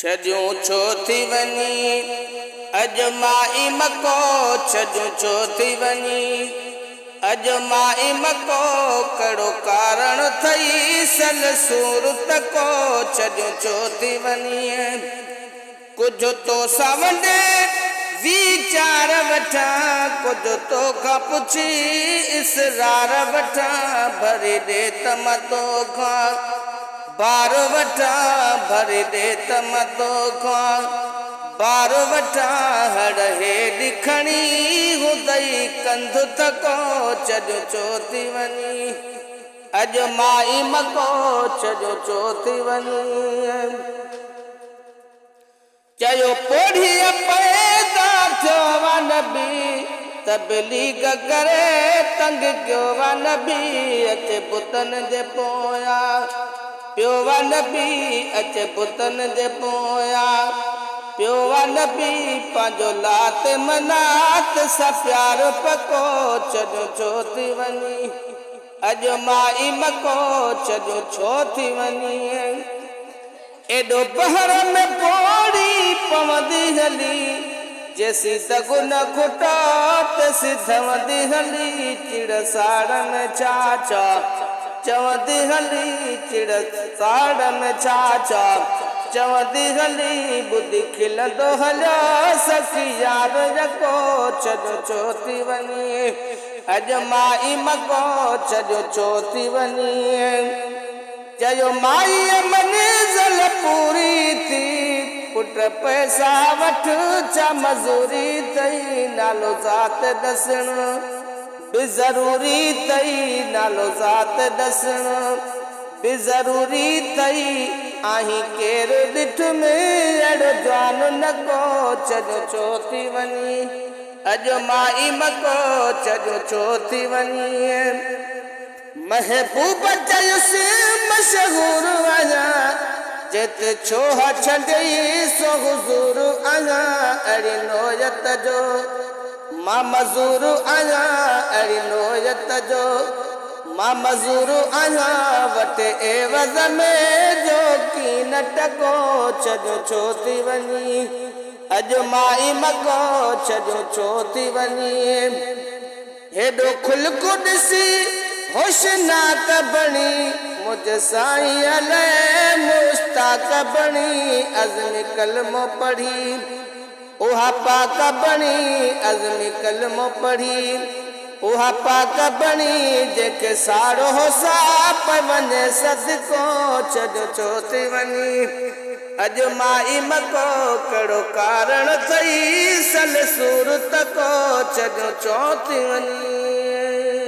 छजूं छो थी वञी अॼु माई मको छजूं छो थी वञी अॼु माई मको कहिड़ो कारण थई सल सूरत को छजूं छो थी वञी कुझु तो सां वंडे वीचार वठां कुझु तोखां पुछी इसरार वठां भरे ॾे त मां तोखां बार वठां भरे ॾे त मां तोखां बार वठां हड़ हेॾी खणी हुदई कंधु थको छजूं छो थी वञी अॼु माई मको छजूं छो थी वञी चयो पोढ़ीअ पैदा थियो वा नबी तबलीग करे तंग कयो वा नबी अचे बुतनि जे पोयां पियो वा नबी अचे बुतनि जे पोयां पियो वा नबी पंहिंजो लात मनात सां प्यार पको छजूं छो थी वञी अॼु माई मको छजूं छो थी वञी एॾो बहर में पोड़ी पवंदी हली जेसी दगु न खुटा तेसी धवंदी हली चिड़ साड़ में छा चवंदी हली चिड़ साड़ में छा चवंदी हली ॿुधी खिलंदो हलियो सखी यार रखो छजूं छो थी वञी अॼु माई मको छजूं छो थी वञी चयो माईअ मंज़िल पूरी थी पुट पैसा वठ छा मज़ूरी अथई नालो ज़ात ॾसण बि ज़रूरी अथई नालो ज़ात ॾसण बि ज़रूरी अथई आहीं केरु ॾिठ में अहिड़ो जवान न को छजूं छो थी वञी अॼु माई मको छजूं छो थी वञी महबूब चयुसि मशहूर आहियां जित छो छॾई सो हुज़ूर आहियां अहिड़ी नोयत जो मां मज़ूर आहियां अहिड़ी नोयत जो मां मज़ूर आहियां वटि एवज़ में जो की न टको छजूं छो थी वञी अॼु माई मको छजूं छो थी वञी हेॾो खुलकु ॾिसी होशनाक बणी मुझ साईं अलाए मुश्ताक बणी अज़मी कलमो पढ़ी उहा पाक बणी अज़मी कलमो पढ़ी उहा पाक बणी जेके साड़ो साप वञे सदको छजूं छो थी वञी अॼु माई मको कहिड़ो कारण थई सल सूरत को छजूं छो थी वञी।